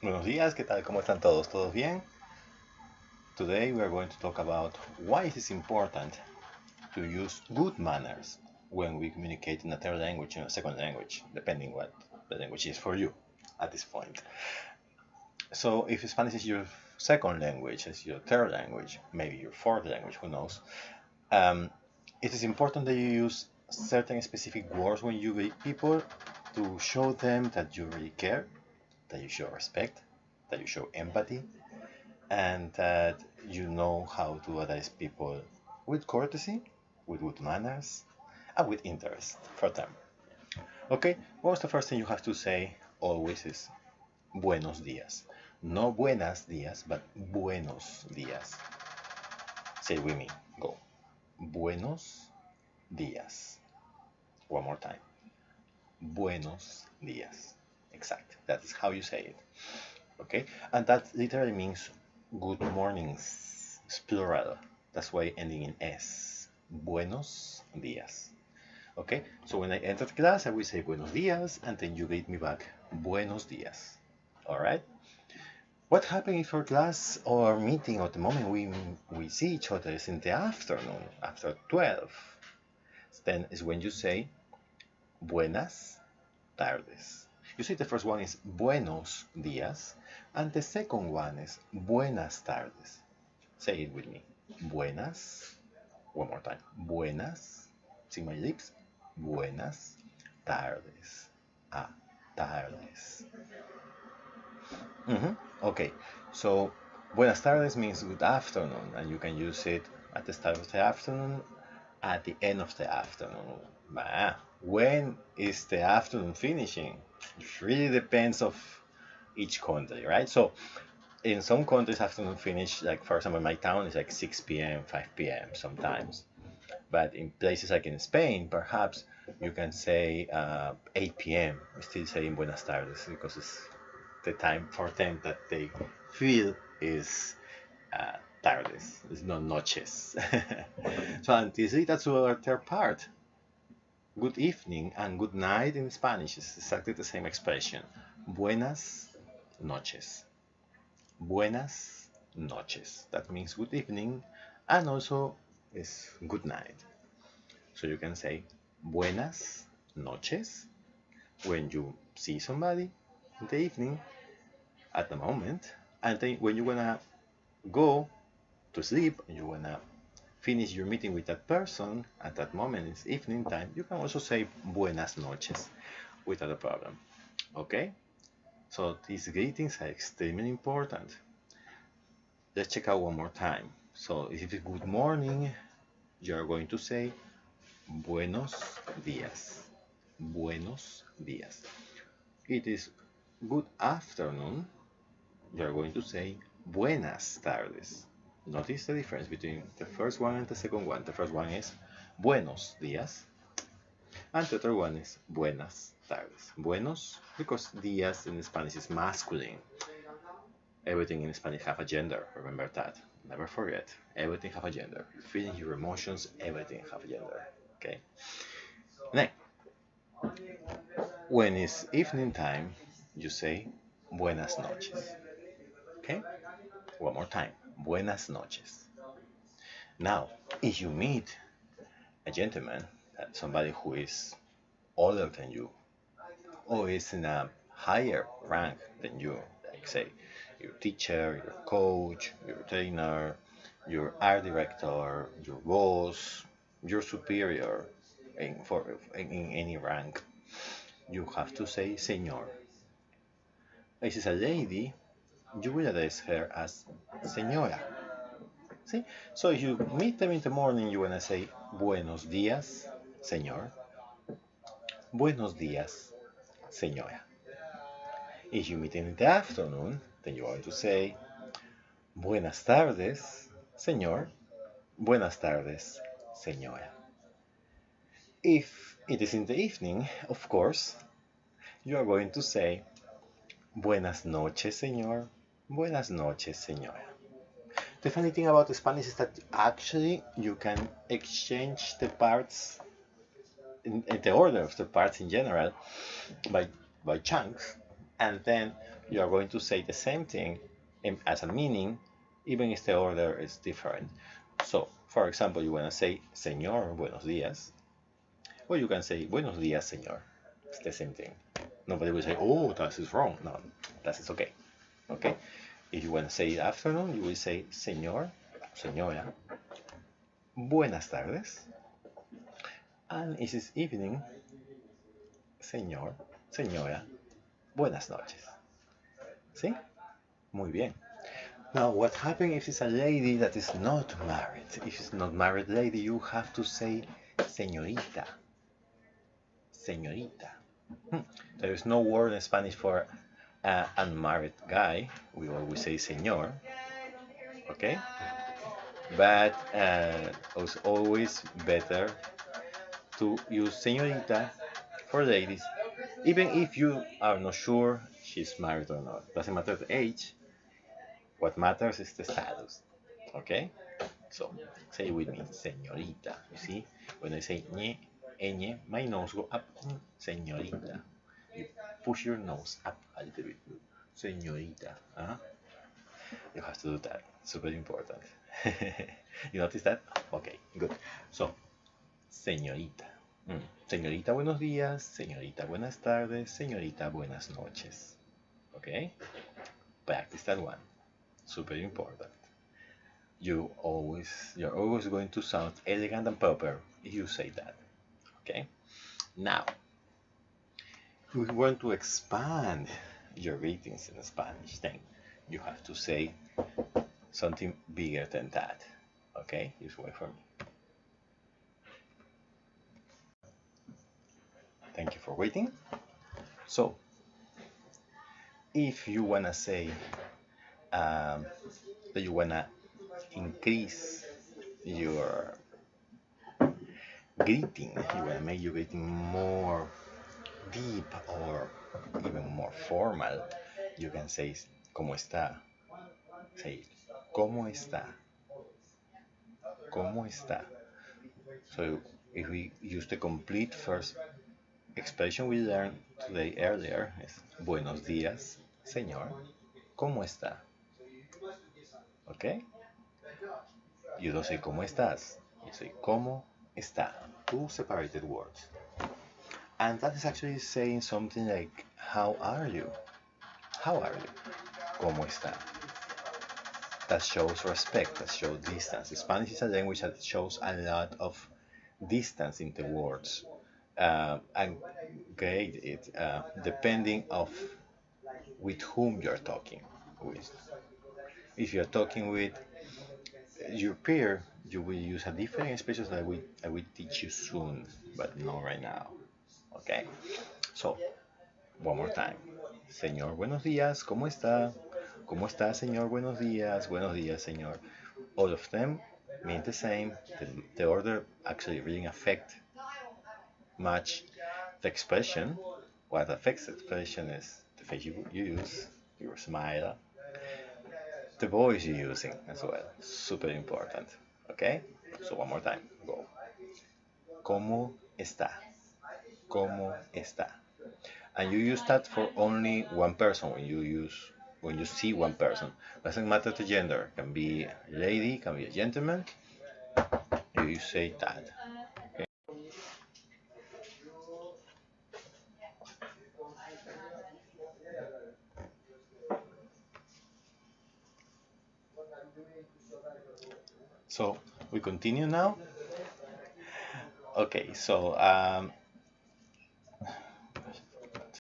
Buenos días, ¿qué tal? ¿Cómo están todos? ¿Todos bien? Today we are going to talk about why it is important to use good manners when we communicate in a third language and a second language, depending what the language is for you at this point. So if Spanish is your second language, is your third language, maybe your fourth language, who knows, um, it is important that you use certain specific words when you greet people to show them that you really care, that you show respect, that you show empathy, and that you know how to address people with courtesy, with good manners, and with interest for them. Okay, what's the first thing you have to say always is buenos días. No buenas días, but buenos días. Say it with me. Go. Buenos días. One more time. Buenos días. Exact. That's how you say it. Okay, and that literally means good mornings. It's plural. That's why ending in S. Buenos días. Okay, so when I enter class, I will say buenos días, and then you greet me back buenos días. All right. What happens if for class or meeting at the moment we see each other is in the afternoon after 12? Then is when you say buenas tardes. You see, the first one is buenos días, and the second one is buenas tardes. Say it with me. Buenas. One more time. Buenas. See my lips? Buenas tardes. Ah, tardes. Okay, so buenas tardes means good afternoon, and you can use it at the start of the afternoon, at the end of the afternoon. But when is the afternoon finishing? It really depends of each country, right? So in some countries, afternoon finish, like for example, my town is like 6 p.m., 5 p.m. sometimes. But in places like in Spain, perhaps you can say 8 p.m. Still saying buenas tardes because it's the time for them that they feel is tardes. It's not noches. So, and this that's our third part. Good evening and good night in Spanish is exactly the same expression. Buenas noches. Buenas noches. That means good evening and also is good night. So you can say buenas noches when you see somebody in the evening at the moment, and then when you wanna go to sleep and you wanna finish your meeting with that person at that moment, it's evening time, you can also say buenas noches without a problem. Okay? So these greetings are extremely important. Let's check out one more time. So if it's good morning, you're going to say buenos días. Buenos días. It is good afternoon, you're going to say buenas tardes. Notice the difference between the first one and the second one. The first one is buenos días, and the other one is buenas tardes. Buenos, because días in Spanish is masculine. Everything in Spanish have a gender. Remember that. Never forget. Everything have a gender. Your feelings, your emotions, everything have a gender. Okay. Next, when it's evening time, you say buenas noches. Okay. One more time. Buenas noches. Now, if you meet a gentleman, somebody who is older than you, or is in a higher rank than you, like say your teacher, your coach, your trainer, your art director, your boss, your superior in any rank, you have to say señor. If it's a lady, you will address her as señora. See? So if you meet them in the morning, you want to say buenos días, señor. Buenos días, señora. If you meet in the afternoon, then you are going to say buenas tardes, señor. Buenas tardes, señora. If it is in the evening, of course, you are going to say buenas noches, señor. Buenas noches, señora. The funny thing about Spanish is that actually you can exchange the parts in the order of the parts in general by chunks, and then you are going to say the same thing as a meaning, even if the order is different. So, for example, you want to say Señor, buenos días, or you can say Buenos días, Señor. It's the same thing. Nobody will say, oh, that is wrong. No, that is okay. Okay? If you want to say afternoon, you will say Señor, Señora, buenas tardes. And if it's evening, Señor, Señora, buenas noches. ¿Sí? Muy bien. Now, what happens if it's a lady that is not married? If it's not married lady, you have to say señorita. Señorita. There is no word in Spanish for an unmarried guy. We always say señor. Okay? But it's always better to use señorita for ladies, even if you are not sure she's married or not. Doesn't matter the age. What matters is the status. Okay? So say it with me, señorita. You see, when I say ñe, ñ, my nose go up. Señorita. You push your nose up a little bit. Señorita. Uh-huh. You have to do that. Super important. You notice that? Okay, good. So, señorita. Señorita, buenos días. Señorita, buenas tardes. Señorita, buenas noches. Okay? Practice that one. Super important. You're always going to sound elegant and proper if you say that. Okay? Now, if we want to expand your greetings in Spanish, then you have to say something bigger than that. Okay? Just wait for me. Thank you for waiting. So, if you wanna say that you wanna increase your greeting, you wanna make your greeting more deep or even more formal, you can say ¿Cómo está? Say ¿Cómo está? ¿Cómo está? So if we use the complete first expression we learned today earlier, is Buenos días, señor. ¿Cómo está? Okay? You don't say ¿Cómo estás? You say ¿Cómo está? Two separated words. And that is actually saying something like how are you? How are you? ¿Cómo está? That shows respect, that shows distance. Spanish is a language that shows a lot of distance in the words. And grade it depending of with whom you're talking with. If you're talking with your peer, you will use a different expression that I will teach you soon, but not right now. Okay? So, one more time. Señor, buenos días, ¿cómo está? ¿Cómo está, señor? Buenos días, señor. All of them mean the same. The order actually really affect much the expression. What affects the expression is the face you use, your smile, the voice you're using as well. Super important. Okay? So one more time. Go. ¿Cómo está? ¿Cómo está? And you use that for only one person when you see one person. Doesn't matter the gender. Can be a lady, can be a gentleman. You say that. Okay? So we continue now. Okay, so